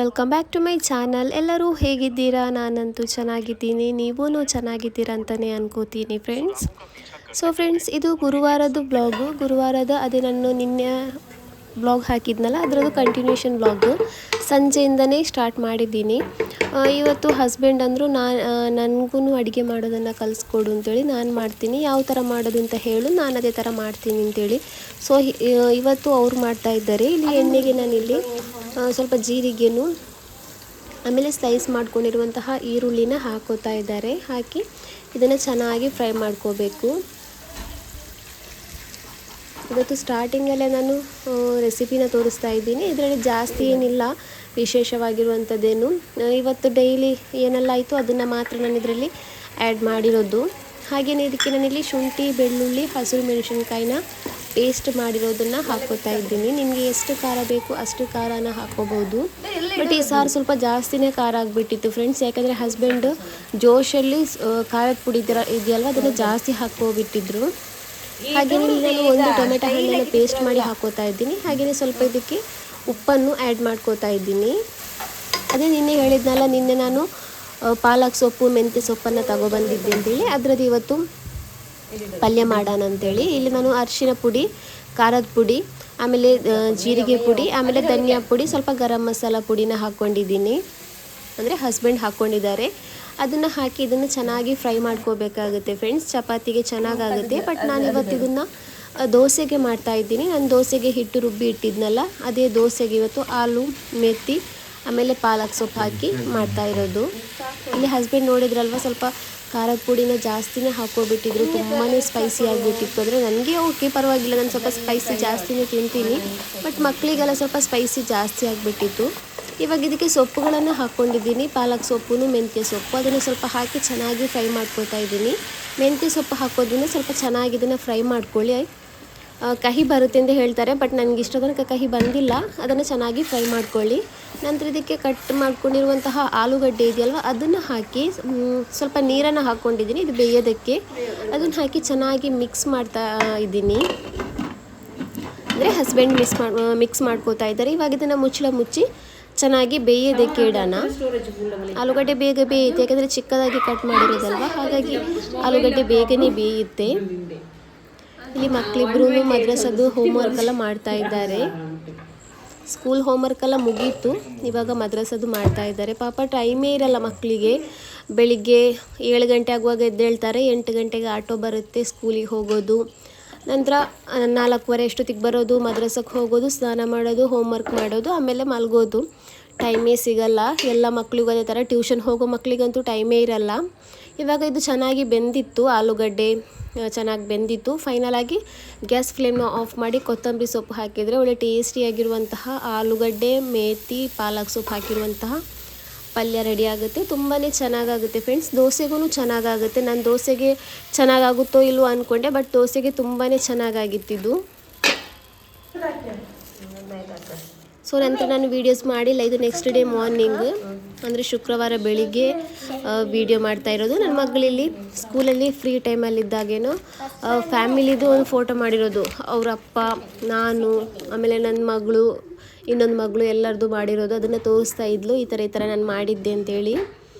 Welcome back to my channel. ಎಲ್ಲರೂ ಹೇಗಿದ್ದೀರಾ? ನಾನಂತೂ ಚೆನ್ನಾಗಿದ್ದೀನಿ, ನೀವೂ ಚೆನ್ನಾಗಿದ್ದೀರಾ ಅಂತಲೇ ಅನ್ಕೋತೀನಿ ಫ್ರೆಂಡ್ಸ್. ಫ್ರೆಂಡ್ಸ್, ಇದು ಗುರುವಾರದ ಬ್ಲಾಗು. ಅದೇ ನಾನು ನಿನ್ನೆ ಬ್ಲಾಗ್ ಹಾಕಿದ್ನಲ್ಲ, ಅದರದ್ದು ಕಂಟಿನ್ಯೂಷನ್ ಬ್ಲಾಗು ಸಂಜೆಯಿಂದನೇ ಸ್ಟಾರ್ಟ್ ಮಾಡಿದ್ದೀನಿ. ಇವತ್ತು ಹಸ್ಬೆಂಡ್ ಅಂದರು ನನಗೂ ಅಡುಗೆ ಮಾಡೋದನ್ನು ಕಲಿಸ್ಕೊಡು ಅಂತೇಳಿ. ನಾನು ಮಾಡ್ತೀನಿ, ಯಾವ ಥರ ಮಾಡೋದು ಅಂತ ಹೇಳು, ನಾನು ಅದೇ ಥರ ಮಾಡ್ತೀನಿ ಅಂತೇಳಿ. ಇವತ್ತು ಅವ್ರು ಮಾಡ್ತಾಯಿದ್ದಾರೆ. ಇಲ್ಲಿ ಎಣ್ಣೆಗೆ ನಾನಿಲ್ಲಿ ಸ್ವಲ್ಪ ಜೀರಿಗೆನೂ ಆಮೇಲೆ ಸ್ಲೈಸ್ ಮಾಡ್ಕೊಂಡಿರುವಂತಹ ಈರುಳ್ಳಿನ ಹಾಕೋತಾ ಇದ್ದಾರೆ. ಹಾಕಿ ಇದನ್ನು ಚೆನ್ನಾಗಿ ಫ್ರೈ ಮಾಡ್ಕೋಬೇಕು. ಇವತ್ತು ಸ್ಟಾರ್ಟಿಂಗಲ್ಲೇ ನಾನು ರೆಸಿಪಿನ ತೋರಿಸ್ತಾ ಇದ್ದೀನಿ. ಇದರಲ್ಲಿ ಜಾಸ್ತಿ ಏನಿಲ್ಲ ವಿಶೇಷವಾಗಿರುವಂಥದ್ದೇನು. ಇವತ್ತು ಡೈಲಿ ಏನೆಲ್ಲ ಆಯಿತು ಅದನ್ನು ಮಾತ್ರ ನಾನು ಇದರಲ್ಲಿ ಆ್ಯಡ್ ಮಾಡಿರೋದು. ಹಾಗೆಯೇ ಇದಕ್ಕೆ ನಾನಿಲ್ಲಿ ಶುಂಠಿ, ಬೆಳ್ಳುಳ್ಳಿ, ಹಸಿರು ಮೆಣಸಿನ್ಕಾಯಿನ ಪೇಸ್ಟ್ ಮಾಡಿರೋದನ್ನು ಹಾಕ್ಕೋತಾ ಇದ್ದೀನಿ. ನಿಮಗೆ ಎಷ್ಟು ಖಾರ ಬೇಕು ಅಷ್ಟು ಖಾರನ ಹಾಕ್ಕೋಬೋದು. ಬಟ್ ಈ ಸಾರು ಸ್ವಲ್ಪ ಜಾಸ್ತಿನೇ ಖಾರ ಆಗಿಬಿಟ್ಟಿತ್ತು ಫ್ರೆಂಡ್ಸ್. ಯಾಕಂದರೆ ಹಸ್ಬೆಂಡ್ ಜೋಶಲ್ಲಿ ಖಾರದ ಪುಡಿ ಇದೆಯಲ್ವ ಅದನ್ನು ಜಾಸ್ತಿ ಹಾಕ್ಕೋಬಿಟ್ಟಿದ್ರು. ಹಾಗೆಯೇ ನಾನು ಒಂದು ಟೊಮೆಟೊ ಹಣ್ಣನ್ನು ಪೇಸ್ಟ್ ಮಾಡಿ ಹಾಕ್ಕೋತಾ ಇದ್ದೀನಿ. ಹಾಗೆಯೇ ಸ್ವಲ್ಪ ಇದಕ್ಕೆ ಉಪ್ಪನ್ನು ಆ್ಯಡ್ ಮಾಡ್ಕೋತಾ ಇದ್ದೀನಿ. ಅದೇ ನಿನ್ನೆ ಹೇಳಿದ್ನಲ್ಲ, ನಿನ್ನೆ ನಾನು ಪಾಲಕ್ ಸೊಪ್ಪು, ಮೆಂತ್ಯ ಸೊಪ್ಪನ್ನು ತಗೊಬಂದಿದ್ದೆ ಅಂತೇಳಿ. ಅದರದ್ದು ಇವತ್ತು ಪಲ್ಯ ಮಾಡೋಣ ಅಂತೇಳಿ ಇಲ್ಲಿ ನಾನು ಅರಿಶಿನ ಪುಡಿ, ಖಾರದ ಪುಡಿ, ಆಮೇಲೆ ಜೀರಿಗೆ ಪುಡಿ, ಆಮೇಲೆ ಧನಿಯಾ ಪುಡಿ, ಸ್ವಲ್ಪ ಗರಂ ಮಸಾಲ ಪುಡಿನ ಹಾಕ್ಕೊಂಡಿದ್ದೀನಿ. ಅಂದರೆ ಹಸ್ಬೆಂಡ್ ಹಾಕ್ಕೊಂಡಿದ್ದಾರೆ. ಅದನ್ನು ಹಾಕಿ ಇದನ್ನು ಚೆನ್ನಾಗಿ ಫ್ರೈ ಮಾಡ್ಕೋಬೇಕಾಗುತ್ತೆ ಫ್ರೆಂಡ್ಸ್. ಚಪಾತಿಗೆ ಚೆನ್ನಾಗಾಗುತ್ತೆ. ಬಟ್ ನಾನು ಇವತ್ತು ಇದನ್ನು ದೋಸೆಗೆ ಮಾಡ್ತಾಯಿದ್ದೀನಿ. ನಾನು ದೋಸೆಗೆ ಹಿಟ್ಟು ರುಬ್ಬಿ ಇಟ್ಟಿದ್ನಲ್ಲ, ಅದೇ ದೋಸೆಗೆ ಇವತ್ತು ಆಲೂ, ಮೆತ್ತಿ, ಆಮೇಲೆ ಪಾಲಕ್ ಸೊಪ್ಪು ಹಾಕಿ ಮಾಡ್ತಾ ಇರೋದು. ಇಲ್ಲಿ ಹಸ್ಬೆಂಡ್ ನೋಡಿದ್ರಲ್ವ, ಸ್ವಲ್ಪ ಖಾರದ ಪುಡಿನ ಜಾಸ್ತಿನೇ ಹಾಕ್ಕೊಬಿಟ್ಟಿದ್ರು. ತುಂಬಾ ಸ್ಪೈಸಿ ಆಗಿಬಿಟ್ಟಿತ್ತು. ಅಂದರೆ ನನಗೆ ಓಕೆ, ಪರವಾಗಿಲ್ಲ, ನಾನು ಸ್ವಲ್ಪ ಸ್ಪೈಸಿ ಜಾಸ್ತಿನೇ ತಿಂತೀನಿ. ಬಟ್ ಮಕ್ಕಳಿಗೆಲ್ಲ ಸ್ವಲ್ಪ ಸ್ಪೈಸಿ ಜಾಸ್ತಿ ಆಗಿಬಿಟ್ಟಿತ್ತು. ಇವಾಗ ಇದಕ್ಕೆ ಸೊಪ್ಪುಗಳನ್ನು ಹಾಕ್ಕೊಂಡಿದ್ದೀನಿ. ಪಾಲಕ್ ಸೊಪ್ಪು, ಮೆಂತ್ಯ ಸೊಪ್ಪು, ಅದನ್ನು ಸ್ವಲ್ಪ ಹಾಕಿ ಚೆನ್ನಾಗಿ ಫ್ರೈ ಮಾಡ್ಕೊತಾ ಇದ್ದೀನಿ. ಮೆಂತ್ಯ ಸೊಪ್ಪು ಹಾಕೋದ್ರಿಂದ ಸ್ವಲ್ಪ ಚೆನ್ನಾಗಿ ಇದನ್ನು ಫ್ರೈ ಮಾಡ್ಕೊಳ್ಳಿ. ಕಹಿ ಬರುತ್ತೆ ಅಂತ ಹೇಳ್ತಾರೆ, ಬಟ್ ನನಗೆ ಇಷ್ಟ ತನಕ ಕಹಿ ಬಂದಿಲ್ಲ. ಅದನ್ನು ಚೆನ್ನಾಗಿ ಫ್ರೈ ಮಾಡ್ಕೊಳ್ಳಿ. ನಂತರ ಇದಕ್ಕೆ ಕಟ್ ಮಾಡ್ಕೊಂಡಿರುವಂತಹ ಆಲೂಗಡ್ಡೆ ಇದೆಯಲ್ವ ಅದನ್ನು ಹಾಕಿ ಸ್ವಲ್ಪ ನೀರನ್ನು ಹಾಕ್ಕೊಂಡಿದ್ದೀನಿ ಇದು ಬೇಯೋದಕ್ಕೆ. ಅದನ್ನು ಹಾಕಿ ಚೆನ್ನಾಗಿ ಮಿಕ್ಸ್ ಮಾಡ್ತಾ ಇದ್ದೀನಿ. ಅಂದರೆ ಹಸ್ಬೆಂಡ್ ಮಿಕ್ಸ್ ಮಾಡ್ಕೋತಾ ಇದ್ದಾರೆ. ಇವಾಗ ಇದನ್ನು ಮುಚ್ಚಿ ಚೆನ್ನಾಗಿ ಬೇಯೋದಕ್ಕೆ ಇಡೋಣ. ಆಲೂಗಡ್ಡೆ ಬೇಗ ಬೇಯುತ್ತೆ, ಯಾಕಂದರೆ ಚಿಕ್ಕದಾಗಿ ಕಟ್ ಮಾಡಿರೋದಲ್ವ, ಹಾಗಾಗಿ ಆಲೂಗಡ್ಡೆ ಬೇಗನೆ ಬೇಯುತ್ತೆ. ಇಲ್ಲಿ ಮಕ್ಕಳಿಬ್ರು ಮದ್ರಸದ್ದು ಹೋಮ್ವರ್ಕ್ ಎಲ್ಲ ಮಾಡ್ತಾ ಇದ್ದಾರೆ. ಸ್ಕೂಲ್ ಹೋಮ್ವರ್ಕ್ ಎಲ್ಲ ಮುಗೀತು, ಇವಾಗ ಮದ್ರಸದ್ದು ಮಾಡ್ತಾ ಇದ್ದಾರೆ. ಪಾಪ ಟೈಮೇ ಇರಲ್ಲ ಮಕ್ಕಳಿಗೆ. ಬೆಳಿಗ್ಗೆ 7 ಗಂಟೆ ಆಗುವಾಗ ಎದ್ದೇಳ್ತಾರೆ, 8 ಗಂಟೆಗೆ ಆಟೋ ಬರುತ್ತೆ, ಸ್ಕೂಲಿಗೆ ಹೋಗೋದು. ನಂತರ 4:15 ಅಷ್ಟೊತ್ತಿಗೆ ಬರೋದು, ಮದ್ರಸಕ್ಕೆ ಹೋಗೋದು, ಸ್ನಾನ ಮಾಡೋದು, ಹೋಮ್ವರ್ಕ್ ಮಾಡೋದು, ಆಮೇಲೆ ಮಲಗೋದು. ಟೈಮೇ ಸಿಗಲ್ಲ. ಎಲ್ಲ ಮಕ್ಕಳಿಗೂ ಅದೇ ಥರ. ಟ್ಯೂಷನ್ ಹೋಗೋ ಮಕ್ಕಳಿಗಂತೂ ಟೈಮೇ ಇರಲ್ಲ. ಇವಾಗ ಇದು ಚೆನ್ನಾಗಿ ಬೆಂದಿತ್ತು, ಆಲೂಗಡ್ಡೆ ಚೆನ್ನಾಗಿ ಬೆಂದಿತ್ತು. ಫೈನಲಾಗಿ ಗ್ಯಾಸ್ ಫ್ಲೇಮ್ನ ಆಫ್ ಮಾಡಿ ಕೊತ್ತಂಬರಿ ಸೊಪ್ಪು ಹಾಕಿದರೆ ಒಳ್ಳೆ ಟೇಸ್ಟಿಯಾಗಿರುವಂತಹ ಆಲೂಗಡ್ಡೆ, ಮೇಥಿ, ಪಾಲಕ್ ಸೊಪ್ಪು ಹಾಕಿರುವಂತಹ ಪಲ್ಯ ರೆಡಿ ಆಗುತ್ತೆ. ತುಂಬಾ ಚೆನ್ನಾಗಾಗುತ್ತೆ ಫ್ರೆಂಡ್ಸ್. ದೋಸೆಗೂ ಚೆನ್ನಾಗಾಗುತ್ತೆ. ನಾನು ದೋಸೆಗೆ ಚೆನ್ನಾಗಾಗುತ್ತೋ ಇಲ್ವೋ ಅಂದ್ಕೊಂಡೆ, ಬಟ್ ದೋಸೆಗೆ ತುಂಬಾ ಚೆನ್ನಾಗಾಗಿತ್ತಿದ್ದು. ನಂತರ ನಾನು ವೀಡಿಯೋಸ್ ಮಾಡಿಲ್ಲ. ಇದು ನೆಕ್ಸ್ಟ್ ಡೇ ಮಾರ್ನಿಂಗ್, ಅಂದರೆ ಶುಕ್ರವಾರ ಬೆಳಿಗ್ಗೆ ವೀಡಿಯೋ ಮಾಡ್ತಾ ಇರೋದು. ನನ್ನ ಮಗಳಿಲ್ಲಿ ಸ್ಕೂಲಲ್ಲಿ ಫ್ರೀ ಟೈಮಲ್ಲಿದ್ದಾಗೇನೋ ಫ್ಯಾಮಿಲಿದು ಒಂದು ಫೋಟೋ ಮಾಡಿರೋದು. ಅವರ ಅಪ್ಪ, ನಾನು, ಆಮೇಲೆ ನನ್ನ ಮಗಳು, ಇನ್ನೊಂದು ಮಗಳು ಎಲ್ಲರದು ಮಾಡಿರೋದು. ಅದನ್ನು ತೋರಿಸ್ತಾ ಇದ್ಲು, ಈ ಥರ ನಾನು ಮಾಡಿದ್ದೆ ಅಂತೇಳಿ.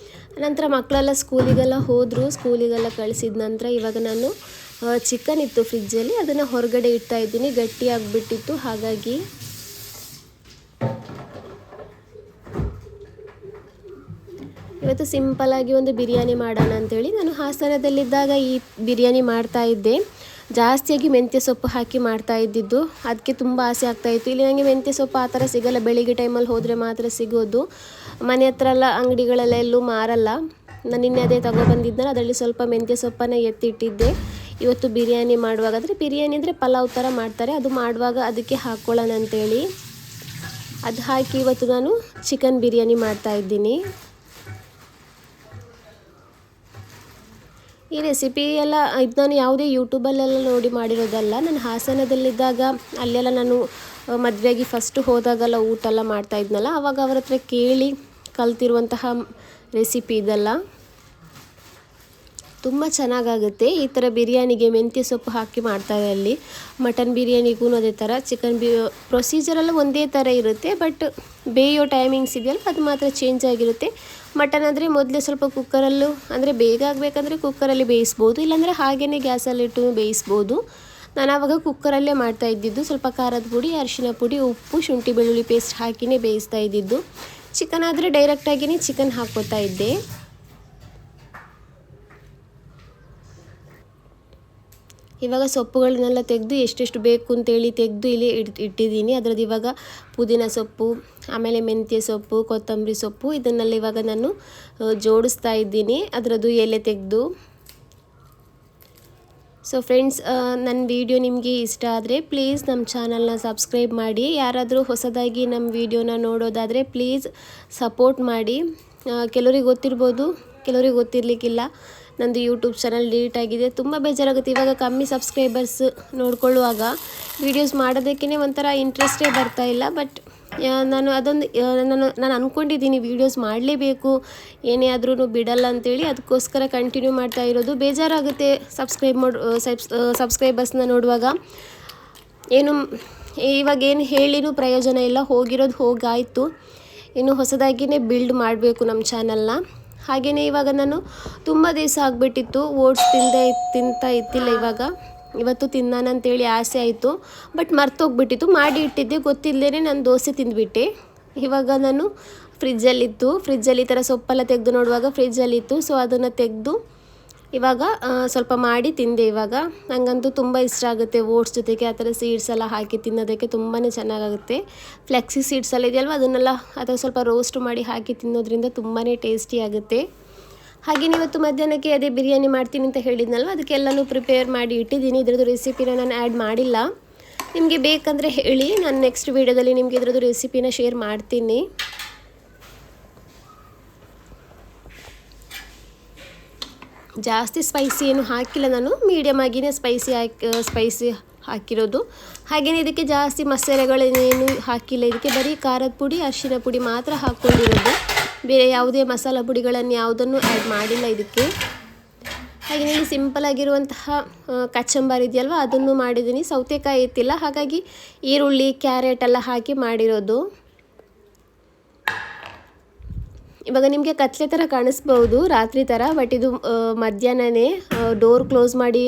ನಂತರ ಮಕ್ಕಳೆಲ್ಲ ಸ್ಕೂಲಿಗೆಲ್ಲ ಹೋದರು. ಸ್ಕೂಲಿಗೆಲ್ಲ ಕಳಿಸಿದ ನಂತರ ಇವಾಗ ನಾನು ಚಿಕನ್ ಇತ್ತು ಫ್ರಿಜ್ಜಲ್ಲಿ, ಅದನ್ನು ಹೊರಗಡೆ ಇಡ್ತಾ ಇದ್ದೀನಿ. ಗಟ್ಟಿಯಾಗಿಬಿಟ್ಟಿತ್ತು, ಹಾಗಾಗಿ ಇವತ್ತು ಸಿಂಪಲ್ಲಾಗಿ ಒಂದು ಬಿರಿಯಾನಿ ಮಾಡೋಣ ಅಂಥೇಳಿ ನಾನು ಹಾಸನದಲ್ಲಿದ್ದಾಗ ಈ ಬಿರಿಯಾನಿ ಮಾಡ್ತಾಯಿದ್ದೆ. ಜಾಸ್ತಿಯಾಗಿ ಮೆಂತ್ಯ ಸೊಪ್ಪು ಹಾಕಿ ಮಾಡ್ತಾ ಇದ್ದಿದ್ದು, ಅದಕ್ಕೆ ತುಂಬ ಆಸೆ ಆಗ್ತಾಯಿತ್ತು. ಇಲ್ಲಿ ನನಗೆ ಮೆಂತ್ಯ ಸೊಪ್ಪು ಆ ಥರ ಸಿಗೋಲ್ಲ, ಬೆಳಿಗ್ಗೆ ಟೈಮಲ್ಲಿ ಹೋದರೆ ಮಾತ್ರ ಸಿಗೋದು. ಮನೆ ಹತ್ರ ಎಲ್ಲ ಅಂಗಡಿಗಳೆಲ್ಲ ಎಲ್ಲೂ ಮಾರಲ್ಲ. ನಾನು ನಿನ್ನೆ ಅದೇ ತಗೊಬಂದಿದ್ದೆನಲ್ಲ, ಅದರಲ್ಲಿ ಸ್ವಲ್ಪ ಮೆಂತ್ಯ ಸೊಪ್ಪನ್ನು ಎತ್ತಿಟ್ಟಿದ್ದೆ. ಇವತ್ತು ಬಿರಿಯಾನಿ ಮಾಡುವಾಗ, ಅಂದರೆ ಬಿರಿಯಾನಿ ಅಂದರೆ ಪಲಾವ್ ಥರ ಮಾಡ್ತಾರೆ, ಅದು ಮಾಡುವಾಗ ಅದಕ್ಕೆ ಹಾಕ್ಕೊಳ್ಳೋಣ ಅಂಥೇಳಿ ಅದು ಹಾಕಿ ಇವತ್ತು ನಾನು ಚಿಕನ್ ಬಿರಿಯಾನಿ ಮಾಡ್ತಾಯಿದ್ದೀನಿ. ಈ ರೆಸಿಪಿ ಎಲ್ಲ ಇದು ನಾನು ಯಾವುದೇ ಯೂಟ್ಯೂಬಲ್ಲೆಲ್ಲ ನೋಡಿ ಮಾಡಿರೋದಲ್ಲ. ನಾನು ಹಾಸನದಲ್ಲಿದ್ದಾಗ ಅಲ್ಲೆಲ್ಲ ನಾನು ಮದುವೆಯಾಗಿ ಫಸ್ಟು ಹೋದಾಗೆಲ್ಲ ಊಟ ಎಲ್ಲ ಮಾಡ್ತಾಯಿದ್ನಲ್ಲ, ಆವಾಗ ಅವ್ರ ಹತ್ರ ಕೇಳಿ ಕಲ್ತಿರುವಂತಹ ರೆಸಿಪಿ ಇದೆಲ್ಲ. ತುಂಬ ಚೆನ್ನಾಗಾಗುತ್ತೆ. ಈ ಥರ ಬಿರಿಯಾನಿಗೆ ಮೆಂತ್ಯ ಸೊಪ್ಪು ಹಾಕಿ ಮಾಡ್ತಾರೆ ಅಲ್ಲಿ. ಮಟನ್ ಬಿರಿಯಾನಿಗೂ ಅದೇ ಥರ, ಪ್ರೊಸೀಜರೆಲ್ಲ ಒಂದೇ ಥರ ಇರುತ್ತೆ, ಬಟ್ ಬೇಯೋ ಟೈಮಿಂಗ್ಸ್ ಇದೆಯಲ್ಲ ಅದು ಮಾತ್ರ ಚೇಂಜ್ ಆಗಿರುತ್ತೆ. ಮಟನ್ ಅಂದರೆ ಮೊದಲೇ ಸ್ವಲ್ಪ ಕುಕ್ಕರಲ್ಲೂ, ಅಂದರೆ ಬೇಗ ಆಗಬೇಕಂದ್ರೆ ಕುಕ್ಕರಲ್ಲಿ ಬೇಯಿಸ್ಬೋದು, ಇಲ್ಲಾಂದರೆ ಹಾಗೇ ಗ್ಯಾಸಲ್ಲಿಟ್ಟು ಬೇಯಿಸ್ಬೋದು. ನಾನು ಆವಾಗ ಕುಕ್ಕರಲ್ಲೇ ಮಾಡ್ತಾ ಇದ್ದಿದ್ದು. ಸ್ವಲ್ಪ ಖಾರದ ಪುಡಿ, ಅರಿಶಿನ ಪುಡಿ, ಉಪ್ಪು, ಶುಂಠಿ ಬೆಳ್ಳುಳ್ಳಿ ಪೇಸ್ಟ್ ಹಾಕಿನೇ ಬೇಯಿಸ್ತಾ ಇದ್ದಿದ್ದು. ಚಿಕನ್ ಆದರೆ ಡೈರೆಕ್ಟಾಗಿಯೇ ಚಿಕನ್ ಹಾಕ್ಕೋತಾ ಇದ್ದೆ. ಇವಾಗ ಸೊಪ್ಪುಗಳನ್ನೆಲ್ಲ ತೆಗೆದು ಎಷ್ಟೆಷ್ಟು ಬೇಕು ಅಂತೇಳಿ ತೆಗೆದು ಇಲ್ಲಿ ಇಟ್ಟಿದ್ದೀನಿ. ಅದರದ್ದು ಇವಾಗ ಪುದೀನ ಸೊಪ್ಪು, ಆಮೇಲೆ ಮೆಂತ್ಯ ಸೊಪ್ಪು, ಕೊತ್ತಂಬರಿ ಸೊಪ್ಪು ಇದನ್ನೆಲ್ಲ ಇವಾಗ ನಾನು ಜೋಡಿಸ್ತಾ ಇದ್ದೀನಿ, ಅದರದ್ದು ಎಲೆ ತೆಗೆದು. ಸೊ ಫ್ರೆಂಡ್ಸ್, ನನ್ನ ವಿಡಿಯೋ ನಿಮಗೆ ಇಷ್ಟ ಆದರೆ ಪ್ಲೀಸ್ ನಮ್ಮ ಚಾನಲ್ನ ಸಬ್ಸ್ಕ್ರೈಬ್ ಮಾಡಿ. ಯಾರಾದರೂ ಹೊಸದಾಗಿ ನಮ್ಮ ವಿಡಿಯೋನ ನೋಡೋದಾದರೆ ಪ್ಲೀಸ್ ಸಪೋರ್ಟ್ ಮಾಡಿ. ಕೆಲವರಿಗೆ ಗೊತ್ತಿರ್ಬೋದು, ಕೆಲವರಿಗೆ ಗೊತ್ತಿರಲಿಕ್ಕಿಲ್ಲ. ನಂದು ಯೂಟ್ಯೂಬ್ ಚಾನಲ್ ಡಿಲೀಟ್ ಆಗಿದೆ, ತುಂಬ ಬೇಜಾರಾಗುತ್ತೆ. ಇವಾಗ ಕಮ್ಮಿ ಸಬ್ಸ್ಕ್ರೈಬರ್ಸ್ ನೋಡ್ಕೊಳ್ಳುವಾಗ ವೀಡಿಯೋಸ್ ಮಾಡೋದಕ್ಕೇ ಒಂಥರ ಇಂಟ್ರೆಸ್ಟೇ ಬರ್ತಾಯಿಲ್ಲ. ಬಟ್ ನಾನು ನಾನು ಅಂದ್ಕೊಂಡಿದ್ದೀನಿ ವೀಡಿಯೋಸ್ ಮಾಡಲೇಬೇಕು, ಏನೇ ಆದ್ರೂ ಬಿಡಲ್ಲ ಅಂತೇಳಿ. ಅದಕ್ಕೋಸ್ಕರ ಕಂಟಿನ್ಯೂ ಮಾಡ್ತಾ ಇರೋದು. ಬೇಜಾರಾಗುತ್ತೆ ಸಬ್ಸ್ಕ್ರೈಬರ್ಸ್ನ ನೋಡುವಾಗ. ಇವಾಗೇನು ಹೇಳಿನೂ ಪ್ರಯೋಜನ ಇಲ್ಲ, ಹೋಗಿರೋದು ಹೋಗಾಯಿತು. ಇನ್ನು ಹೊಸದಾಗಿಯೇ ಬಿಲ್ಡ್ ಮಾಡಬೇಕು ನಮ್ಮ ಚಾನಲ್ನ. ಹಾಗೆಯೇ ಇವಾಗ ನಾನು ತುಂಬ ದಿವಸ ಆಗಿಬಿಟ್ಟಿತ್ತು ಓಟ್ಸ್ ತಿಂತಾ ಇತ್ತಿಲ್ಲ. ಇವತ್ತು ತಿನ್ನೋಣಂತೇಳಿ ಆಸೆ ಆಯಿತು, ಬಟ್ ಮರ್ತೋಗ್ಬಿಟ್ಟಿತ್ತು. ಮಾಡಿ ಇಟ್ಟಿದ್ದೆ, ಗೊತ್ತಿಲ್ಲದೇ ನಾನು ದೋಸೆ ತಿಂದುಬಿಟ್ಟೆ. ಇವಾಗ ನಾನು ಫ್ರಿಜ್ಜಲ್ಲಿತ್ತು, ಫ್ರಿಜ್ಜಲ್ಲಿ ಈ ಥರ ಸೊಪ್ಪೆಲ್ಲ ತೆಗೆದು ನೋಡುವಾಗ ಫ್ರಿಜ್ಜಲ್ಲಿತ್ತು. ಸೊ ಅದನ್ನು ತೆಗೆದು ಇವಾಗ ಸ್ವಲ್ಪ ಮಾಡಿ ತಿಂದೆ. ಇವಾಗ ನನಗಂತೂ ತುಂಬ ಇಷ್ಟ ಆಗುತ್ತೆ ಓಟ್ಸ್ ಜೊತೆಗೆ ಆ ಥರ ಸೀಡ್ಸ್ ಎಲ್ಲ ಹಾಕಿ ತಿನ್ನೋದಕ್ಕೆ ತುಂಬಾ ಚೆನ್ನಾಗಾಗುತ್ತೆ. ಫ್ಲೆಕ್ಸಿ ಸೀಡ್ಸ್ ಎಲ್ಲ ಇದೆಯಲ್ವ, ಅದನ್ನೆಲ್ಲ ಅಥವಾ ಸ್ವಲ್ಪ ರೋಸ್ಟ್ ಮಾಡಿ ಹಾಕಿ ತಿನ್ನೋದ್ರಿಂದ ತುಂಬಾ ಟೇಸ್ಟಿ ಆಗುತ್ತೆ. ಹಾಗೆಯೇ ಇವತ್ತು ಮಧ್ಯಾಹ್ನಕ್ಕೆ ಅದೇ ಬಿರಿಯಾನಿ ಮಾಡ್ತೀನಿ ಅಂತ ಹೇಳಿದ್ನಲ್ವ, ಅದಕ್ಕೆಲ್ಲನೂ ಪ್ರಿಪೇರ್ ಮಾಡಿ ಇಟ್ಟಿದ್ದೀನಿ. ಇದ್ರದ್ದು ರೆಸಿಪಿನ ನಾನು ಆ್ಯಡ್ ಮಾಡಿಲ್ಲ. ನಿಮಗೆ ಬೇಕಂದರೆ ಹೇಳಿ, ನಾನು ನೆಕ್ಸ್ಟ್ ವೀಡಿಯೋದಲ್ಲಿ ನಿಮಗೆ ಇದ್ರದ್ದು ರೆಸಿಪಿನ ಶೇರ್ ಮಾಡ್ತೀನಿ. ಜಾಸ್ತಿ ಸ್ಪೈಸಿ ಏನು ಹಾಕಿಲ್ಲ ನಾನು, ಮೀಡಿಯಮ್ ಆಗಿಯೇ ಸ್ಪೈಸಿ ಹಾಕಿರೋದು. ಹಾಗೆಯೇ ಇದಕ್ಕೆ ಜಾಸ್ತಿ ಮಸಾಲೆಗಳೇನು ಹಾಕಿಲ್ಲ. ಇದಕ್ಕೆ ಬರೀ ಖಾರದ ಪುಡಿ, ಅರಿಶಿನ ಪುಡಿ ಮಾತ್ರ ಹಾಕ್ಕೊಂಡಿರೋದು. ಬೇರೆ ಯಾವುದೇ ಮಸಾಲ ಪುಡಿಗಳನ್ನು ಯಾವುದನ್ನು ಆ್ಯಡ್ ಮಾಡಿಲ್ಲ ಇದಕ್ಕೆ. ಹಾಗೆಯೇ ಸಿಂಪಲ್ ಆಗಿರುವಂತಹ ಕಚಂಬರ್ ಇದೆಯಲ್ವ, ಅದನ್ನು ಮಾಡಿದ್ದೀನಿ. ಸೌತೆಕಾಯಿ ಇತ್ತಿಲ್ಲ, ಹಾಗಾಗಿ ಈರುಳ್ಳಿ, ಕ್ಯಾರೆಟ್ ಎಲ್ಲ ಹಾಕಿ ಮಾಡಿರೋದು. ಇವಾಗ ನಿಮಗೆ ಕತ್ಲೆ ಥರ ಕಾಣಿಸ್ಬೋದು, ರಾತ್ರಿ ಥರ, ಬಟ್ ಇದು ಮಧ್ಯಾಹ್ನನೇ. ಡೋರ್ ಕ್ಲೋಸ್ ಮಾಡಿ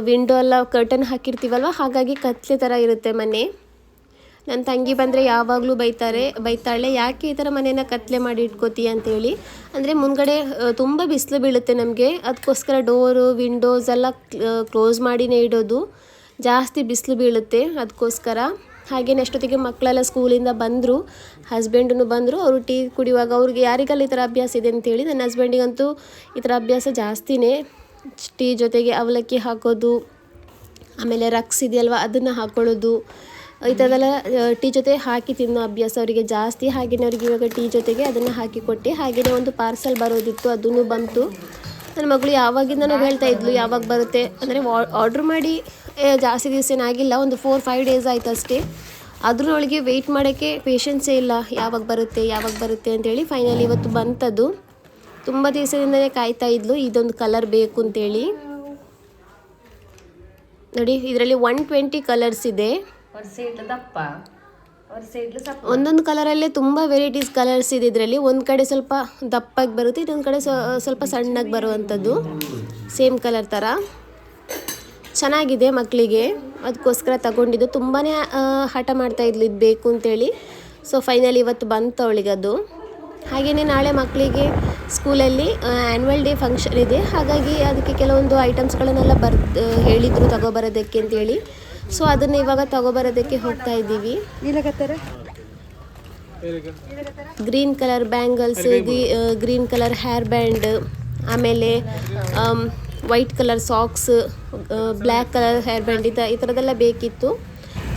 ವಿಂಡೋ ಎಲ್ಲ ಕರ್ಟನ್ ಹಾಕಿರ್ತೀವಲ್ವ, ಹಾಗಾಗಿ ಕತ್ಲೆ ಥರ ಇರುತ್ತೆ ಮನೆ. ನನ್ನ ತಂಗಿ ಬಂದರೆ ಯಾವಾಗಲೂ ಬೈತಾಳೆ, ಯಾಕೆ ಈ ಥರ ಮನೇನ ಕತ್ಲೆ ಮಾಡಿ ಇಟ್ಕೋತೀಯ ಅಂತೇಳಿ. ಅಂದರೆ ಮುಂದ್ಗಡೆ ತುಂಬ ಬಿಸಿಲು ಬೀಳುತ್ತೆ ನಮಗೆ, ಅದಕ್ಕೋಸ್ಕರ ಡೋರು ವಿಂಡೋಸ್ ಎಲ್ಲ ಕ್ಲೋಸ್ ಮಾಡಿನೇ ಇಡೋದು. ಜಾಸ್ತಿ ಬಿಸಿಲು ಬೀಳುತ್ತೆ ಅದಕ್ಕೋಸ್ಕರ. ಹಾಗೆಯೇ ಅಷ್ಟೊತ್ತಿಗೆ ಮಕ್ಕಳೆಲ್ಲ ಸ್ಕೂಲಿಂದ ಬಂದರು, ಹಸ್ಬೆಂಡೂ ಬಂದರು. ಅವರು ಟೀ ಕುಡಿಯುವಾಗ ಅವ್ರಿಗೆ ಯಾರಿಗೆಲ್ಲ ಈ ಥರ ಅಭ್ಯಾಸ ಇದೆ ಅಂತೇಳಿ, ನನ್ನ ಹಸ್ಬೆಂಡಿಗಂತೂ ಈ ಥರ ಅಭ್ಯಾಸ ಜಾಸ್ತಿನೇ. ಟೀ ಜೊತೆಗೆ ಅವಲಕ್ಕಿ ಹಾಕೋದು, ಆಮೇಲೆ ರಕ್ಸ್ ಇದೆಯಲ್ವ ಅದನ್ನು ಹಾಕ್ಕೊಳ್ಳೋದು, ಈ ಥರದೆಲ್ಲ ಟೀ ಜೊತೆ ಹಾಕಿ ತಿನ್ನೋ ಅಭ್ಯಾಸ ಅವರಿಗೆ ಜಾಸ್ತಿ. ಹಾಗೆಯೇ ಅವ್ರಿಗೆ ಇವಾಗ ಟೀ ಜೊತೆಗೆ ಅದನ್ನು ಹಾಕಿ ಕೊಟ್ಟೆ. ಹಾಗೆಯೇ ಒಂದು ಪಾರ್ಸಲ್ ಬರೋದಿತ್ತು, ಅದನ್ನು ಬಂತು. ನನ್ನ ಮಗಳು ಯಾವಾಗಿಂದನೂ ಹೇಳ್ತಾ ಇದ್ಲು ಯಾವಾಗ ಬರುತ್ತೆ ಅಂದರೆ, ಆರ್ಡ್ರ್ ಮಾಡಿ ಜಾಸ್ತಿ ದಿವಸ ಏನಾಗಿಲ್ಲ, ಒಂದು 4-5 ಡೇಸ್ ಆಯ್ತು ಅಷ್ಟೇ. ಆದ್ರೂ ಅವಳಿಗೆ ವೆಯ್ಟ್ ಮಾಡೋಕ್ಕೆ ಪೇಷನ್ಸೇ ಇಲ್ಲ, ಯಾವಾಗ ಬರುತ್ತೆ ಅಂತೇಳಿ. ಫೈನಲಿ ಇವತ್ತು ಬಂತದ್ದು. ತುಂಬ ದಿವಸದಿಂದಲೇ ಕಾಯ್ತಾ ಇದ್ಲು, ಇದೊಂದು ಕಲರ್ ಬೇಕು ಅಂತೇಳಿ. ನೋಡಿ, ಇದರಲ್ಲಿ 120 ಕಲರ್ಸ್ ಇದೆ. ಒಂದೊಂದು ಕಲರಲ್ಲೇ ತುಂಬ ವೆರೈಟೀಸ್ ಕಲರ್ಸ್ ಇದೆ ಇದರಲ್ಲಿ. ಒಂದು ಕಡೆ ಸ್ವಲ್ಪ ದಪ್ಪಾಗಿ ಬರುತ್ತೆ, ಇನ್ನೊಂದು ಕಡೆ ಸ್ವಲ್ಪ ಸಣ್ಣಗೆ ಬರುವಂಥದ್ದು, ಸೇಮ್ ಕಲರ್ ಥರ. ಚೆನ್ನಾಗಿದೆ ಮಕ್ಕಳಿಗೆ, ಅದಕ್ಕೋಸ್ಕರ ತಗೊಂಡಿದ್ದು. ತುಂಬಾ ಹಠ ಮಾಡ್ತಾಯಿದ್ಲು ಇದು ಬೇಕು ಅಂತೇಳಿ. ಸೊ ಫೈನಲಿ ಇವತ್ತು ಬಂತು ಅವಳಿಗೆ ಅದು. ಹಾಗೆಯೇ ನಾಳೆ ಮಕ್ಕಳಿಗೆ ಸ್ಕೂಲಲ್ಲಿ ಆ್ಯನ್ಯುವಲ್ ಡೇ ಫಂಕ್ಷನ್ ಇದೆ, ಹಾಗಾಗಿ ಅದಕ್ಕೆ ಕೆಲವೊಂದು ಐಟಮ್ಸ್ಗಳನ್ನೆಲ್ಲ ಹೇಳಿದರು ತಗೊಬರೋದಕ್ಕೆ ಅಂತೇಳಿ. ಸೊ ಅದನ್ನು ಇವಾಗ ತಗೊಬರೋದಕ್ಕೆ ಹೋಗ್ತಾ ಇದ್ದೀವಿ. Green colour bangles, green colour hair band, ಆಮೇಲೆ white colour socks, black colour hair band, ಈ ಥರದ್ದೆಲ್ಲ ಬೇಕಿತ್ತು.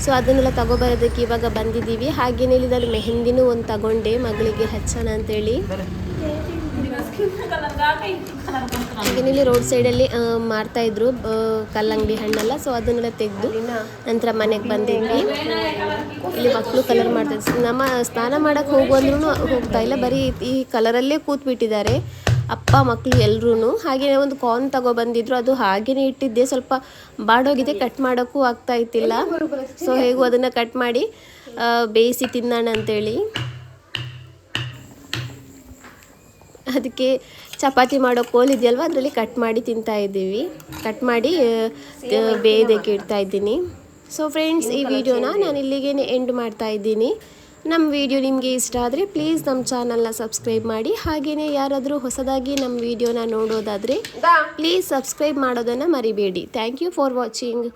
ಸೊ ಅದನ್ನೆಲ್ಲ ತಗೊಬರೋದಕ್ಕೆ ಇವಾಗ ಬಂದಿದ್ದೀವಿ. ಹಾಗೆಯೇ ಇಲ್ಲಿ ನಾನು ಮೆಹಂದಿನೂ ಒಂದು ತಗೊಂಡೆ ಮಗಳಿಗೆ ಹಚ್ಚೋಣ ಅಂತೇಳಿ. ಹಾಗೆಯೇ ಇಲ್ಲಿ ರೋಡ್ ಸೈಡಲ್ಲಿ ಮಾರ್ತಾಯಿದ್ರು ಕಲ್ಲಂಗಡಿ ಹಣ್ಣೆಲ್ಲ. ಸೊ ಅದನ್ನೆಲ್ಲ ತೆಗೆದು ನಂತರ ಮನೆಗೆ ಬಂದಿದ್ವಿ. ಇಲ್ಲಿ ಮಕ್ಕಳು ಕಲರ್ ಮಾಡ್ತಾಯಿದ್ರು. ನಮ್ಮ ಸ್ನಾನ ಮಾಡೋಕ್ಕೆ ಹೋಗುವಂದ್ರೂ ಹೋಗ್ತಾ ಇಲ್ಲ, ಬರೀ ಈ ಕಲರಲ್ಲೇ ಕೂತ್ಬಿಟ್ಟಿದ್ದಾರೆ. ಅಪ್ಪ ಮಕ್ಕಳು ಎಲ್ಲರೂ. ಹಾಗೆಯೇ ಒಂದು ಕಾರ್ನ್ ತಗೊಬಂದಿದ್ರು, ಅದು ಹಾಗೆಯೇ ಇಟ್ಟಿದ್ದೆ, ಸ್ವಲ್ಪ ಬಾಡೋಗಿದೆ, ಕಟ್ ಮಾಡೋಕ್ಕೂ ಆಗ್ತಾ ಇತ್ತಿಲ್ಲ. ಸೊ ಹೇಗೂ ಅದನ್ನು ಕಟ್ ಮಾಡಿ ಬೇಯಿಸಿ ತಿನ್ನೋಣ ಅಂತೇಳಿ ಅದಕ್ಕೆ ಚಪಾತಿ ಮಾಡೋ ಕೋಲ್ ಇದೆಯಲ್ವ ಅದರಲ್ಲಿ ಕಟ್ ಮಾಡಿ ತಿಂತಾ ಇದ್ದೀವಿ. ಕಟ್ ಮಾಡಿ ಬೇಯೋದಕ್ಕೆ ಇಡ್ತಾ ಇದ್ದೀನಿ. ಸೊ ಫ್ರೆಂಡ್ಸ್, ಈ ವಿಡಿಯೋನ ನಾನು ಇಲ್ಲಿಗೆ ಎಂಡ್ ಮಾಡ್ತಾ ಇದ್ದೀನಿ. ನಮ್ಮ ವಿಡಿಯೋ ನಿಮಗೆ ಇಷ್ಟ ಆದರೆ ಪ್ಲೀಸ್ ನಮ್ಮ ಚಾನಲ್ನ ಸಬ್ಸ್ಕ್ರೈಬ್ ಮಾಡಿ. ಹಾಗೆಯೇ ಯಾರಾದರೂ ಹೊಸದಾಗಿ ನಮ್ಮ ವಿಡಿಯೋನ ನೋಡೋದಾದರೆ ಪ್ಲೀಸ್ ಸಬ್ಸ್ಕ್ರೈಬ್ ಮಾಡೋದನ್ನು ಮರಿಬೇಡಿ. Thank you for watching.